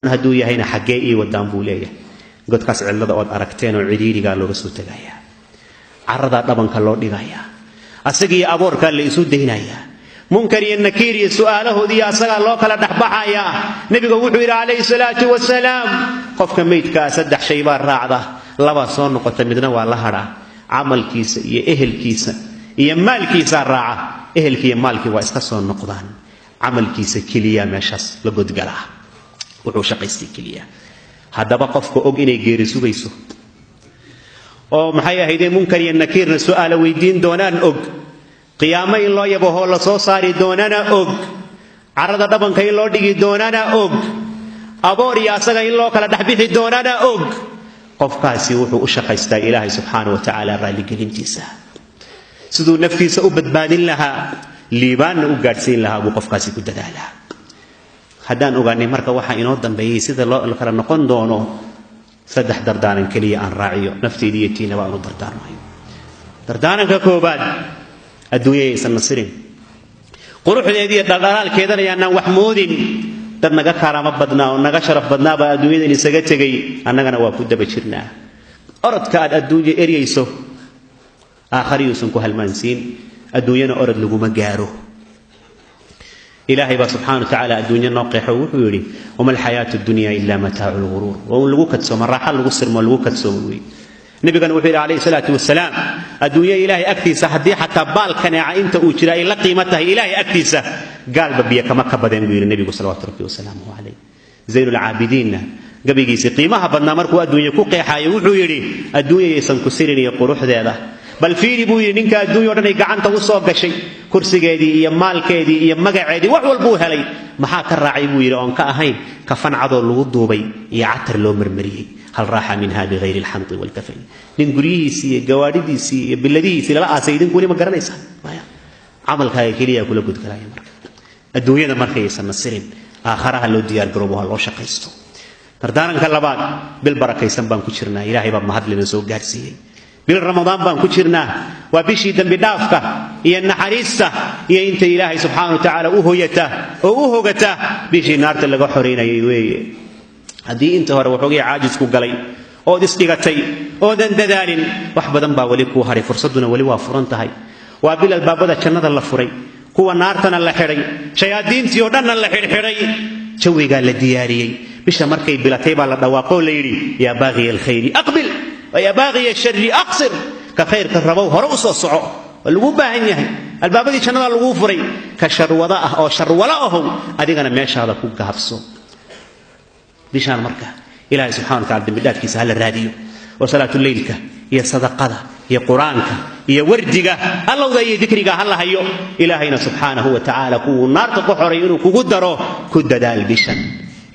هدو يهينا حقيقي ودان بوليه قد كاس علده أود أركتين وعديدي قال له رسول تجايا عرض طبعا كله دجايا أسقي أبور كان ليسود دهنايا منكر النكير سؤاله ذي أسقى الله كلا دحبحايا نبي قوله عليه الصلاة والسلام قف كميت كاسد شيبان راعده لبا صون قط مدنا والله را عمل كيس يأهل كيس يمال كيس الراعة أهل كي يمال كي واسقصون نقضان عمل كيس كليا مشاس لقد قلع وحوش قيستي كليا هذا بقف كأوج إني جيرسو بيسو أو محيا هيدا منكر النكير سؤال ويدين دونان أوج قيامة الله يبوه الله صاري دونانا أوج عرض طبعا كي الله دقي دونانا أوج أبوري أسقى الله كلا دحبيه دونانا أوج قف كاسي وحوش قيستا إلهي سبحانه وتعالى رالي قلنتيسا سدو نفسي سأبد بان لها ليبان وقارسين لها وقف كاسي كدد لها haddaan ogaanay marka waxa inoo dambeeyay sida loo kala noqon doono saddex dardaaran kaliya aan raaciyo nafteedii tiina waa uu dardaarmayo dardaaranka koobaad adduunyada aysan nasirin quruxdeedii dhaqaalkeedana yaanaan wax moodin dad naga karaama badnaa oo naga sharaf badnaa baa adduunyada isaga tagay annagana waa ku daba jirnaa orodka aad adduunyo eriyayso aakhiriyuusan ku halmaansiin adduunyana orod laguma gaaro إلهي سبحانه وتعالى الدنيا ناقحة وحوري وما الحياة الدنيا إلا متاع الغرور ولوكت سو مرة حل غسر ما لوكت سوي النبي كان وحير عليه الصلاة والسلام الدنيا إلهي أكتيسة حدي حتى بال كان أنت أوتشرا إلا قيمتها إلهي أكتيسة قال ببيك ما كبدين بير النبي صلى الله عليه وسلم عليه زين العابدين قبل يجي قيمها بدنا مركو الدنيا كوقي حي وحوري الدنيا يسنكسرني يقول هذا بل في بوي نينك الدنيا ودني قعنت وصوب قشي كرسيgeedii iyo maalkeedii iyo magaceedii wax walba uu helay maxaa ka raacay buu yiri oon ka ahayn kafan cado lagu duubay iyo catar loo marmariyay hal raaxa min hadi ghayr al hamd wal kafan nin guriyiisi iyo gawaadidiisi iyo biladiisi la aasayidin kuli ma garanaysa maya amalkaaga kaliya kula gud galay marka adduunyada markay aysan nasirin aakhiraha loo diyaar garoobo loo shaqaysto dardaaranka labaad bil barakaysan baan ku jirnaa ilaahay baa mahadlina soo gaarsiiyay bil ramadaan baan ku jirnaa waa bishii dambi dhaafka iyo naxariista iyo inta ilaahay subxaanahu wa ta'ala u hooyata oo u hogata bishii naarta laga xoreynayay weeye hadii inta hore waxoogay caajis ku galay oo isdhigatay oo dan dadaalin wax badan baa wali ku haray fursaduna wali waa furan tahay waa bil albaabada jannada la furay kuwa naartana la xiray shayaadiintii oo dhan la xirxiray jawiga la diyaariyay bisha markay bilatay baa la dhawaaqo leeyri ya baaghi alkhayr aqbil ويا باغي الشر أقصر كخير كربو هرؤس الصعو واللجوء باهنيه الباب دي شنو اللجوء فري كشر وضاء أو شر ولاءه هذه أنا ماشى على كوك هفصو ديشان مركه إلهي سبحانه وتعالى بدات كيس هلا الراديو وصلاة الليل ك هي صدقة هي قرآنك هي وردك الله ذي ذكرك هلا هيو إلهينا سبحانه وتعالى كو النار تقحرين وكقدره كد دال بيشن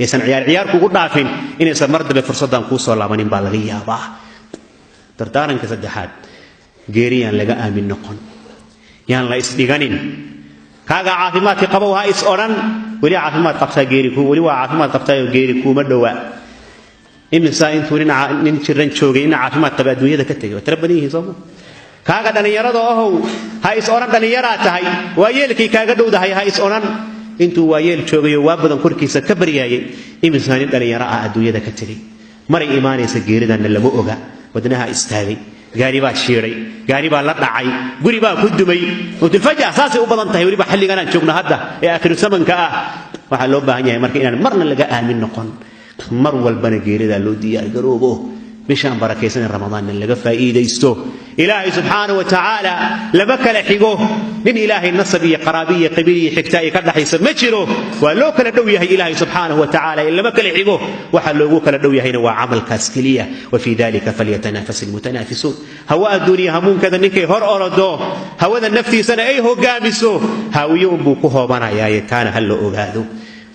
يسن عيار كقول نافين إن يسن مرد بفرصة كوسو الله من بالغيا با dardaaranka saddexaad geeriyaan laga aamin noqon yaan la isdhiganin kaaga caafimaadka qabo ha is oran wali caafimaad qabta geeri ku wali waa caafimaad qabta geeri kuma dhawa imisa intuu nin jiran joogay in caafimaad qaba adduunyada ka tagay tarbanihi soo kaaga dhalinyarada oo ha is oran dhalinyara tahay waa yeelkii kaaga dhowdahay ha is oran intuu waa yeel joogay waa badan korkiisa ka baryaayay imisa nin dhalinyara ah adduunyada ka tagay maray iimaanaysa geeridan lama oga ودناها استاذي قاري با شيري قاري با لا دحاي غري با كدمي وتفجأ اساسي u badan tahay wali ba xilligan aan joogno hadda ee akhir samanka ah waxa loo baahan yahay marka inaan marna laga aamin noqon mar walbana geerida loo diyaar garoobo bishaan barakeysan ramadaan laga faa'iideysto ilaahay subhanahu wa ta'ala laba kala xigo min ilaahay nasab iyo qaraabiyya qabiiliyya xigta ay ka dhaxaysa ma jiro waa loo kala dhow yahay ilaahay subhanahu wa ta'ala laba kala xigo waxa loogu kala dhow yahayna waa amalkaas kaliya wa fi dhalika falyatanafas almutanafisun hawa addunya hamun kada ninkay hor orado hawada naftiisana ay hogaamiso hawiyo buu ku hoobanaya taana hal loo ogaado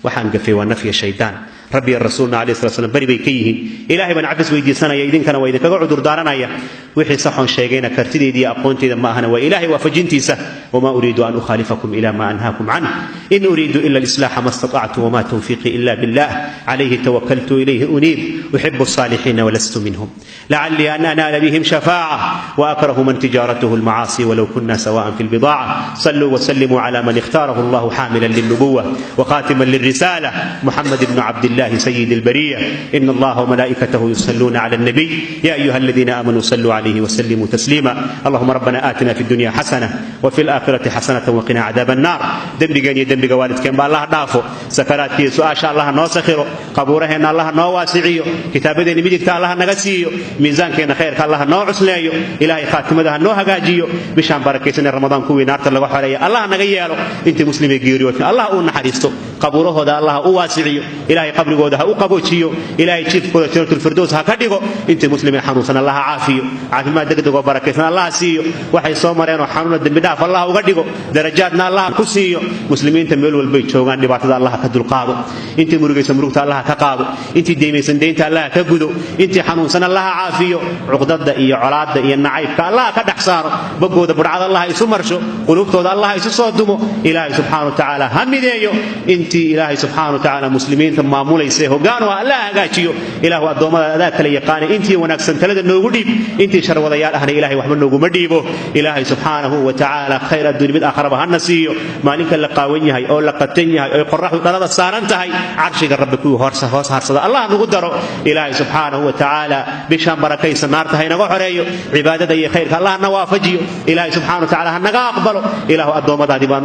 waxaan gafay waa nafya shaydaan ربي الرسول عليه الصلاة والسلام بري بيكيه إلهي بن عفس ويدي سنة يدين كان ويدي كقعد دارنا يا وحي صحون شيئين كرتدي دي أقونتي ما أنا وإلهي وفجنتي سه وما أريد أن أخالفكم إلى ما أنهاكم عنه إن أريد إلا الإصلاح ما استطعت وما توفيقي إلا بالله عليه توكلت إليه أنيب أحب الصالحين ولست منهم لعلي أن أنال بهم شفاعة وأكره من تجارته المعاصي ولو كنا سواء في البضاعة صلوا وسلموا على من اختاره الله حاملا للنبوة وخاتما للرسالة محمد بن عبد الله الله سيد البرية إن الله وملائكته يصلون على النبي يا أيها الذين آمنوا صلوا عليه وسلموا تسليما اللهم ربنا آتنا في الدنيا حسنة وفي الآخرة حسنة وقنا عذاب النار دنبغاني دنبغ والدكين با الله دافو سكراتكي سؤاشا الله نو سخيرو قبورهنا الله نو واسعيو كتابدين ميدغتا الله نغا سيو ميزانكينا خيرك الله نو عسليو إلهي خاتمدها نو هغاجيو بشان بركيسن رمضان كوي نارتا لغا خوليا الله نغا ييلو انت مسلمي غيريوت الله او نحريستو قبورهودا الله او واسعيو إلهي قبرغودا ها او قبوجيو إلهي جيفكودا جنة الفردوس ها كدغو انت مسلمين حنونسن الله عافيو عافيما دغدغو بركيسن الله سيو waxay soo mareen oo xanuun dambi dhaaf Allah uga dhigo darajaadna Allah ku siiyo muslimiinta meel walba ay joogaan dhibaatada Allah ka dulqaado intii murugaysan murugta Allah ka qaado intii deemaysan deynta Allah ka gudo intii xanuunsan Allah caafiyo cuqdada iyo colaada iyo nacaybka Allah ka dhaxsaaro bagooda burcada Allah isu marsho qulubtooda Allah isu soo dumo Ilaahay subhanahu wa ta'ala hamideeyo intii Ilaahay subhanahu wa ta'ala muslimiinta maamulaysa hoggaan waa Allah hagaajiyo Ilaahu adoomada kala yaqaan intii wanaagsan talada noogu dhiib intii sharwadayaal ahna Ilaahay waxba noogu ma dhiibo إلهي سبحانه وتعالى خير الدنيا من آخرها النسيو مالك اللقاوينها أو لقتنها أو قرح دلالة سارنتها عرشك ربك هرس هرس الله نقدره إلهي سبحانه وتعالى بشام بركي سنارتها نغحريو عبادة خير الله نوافجيو إلهي سبحانه وتعالى نغا أقبله إله أدوم دادبان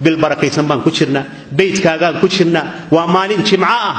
بالبركي سنبان كشرنا بيت كاغان كشرنا ومالين شمعاء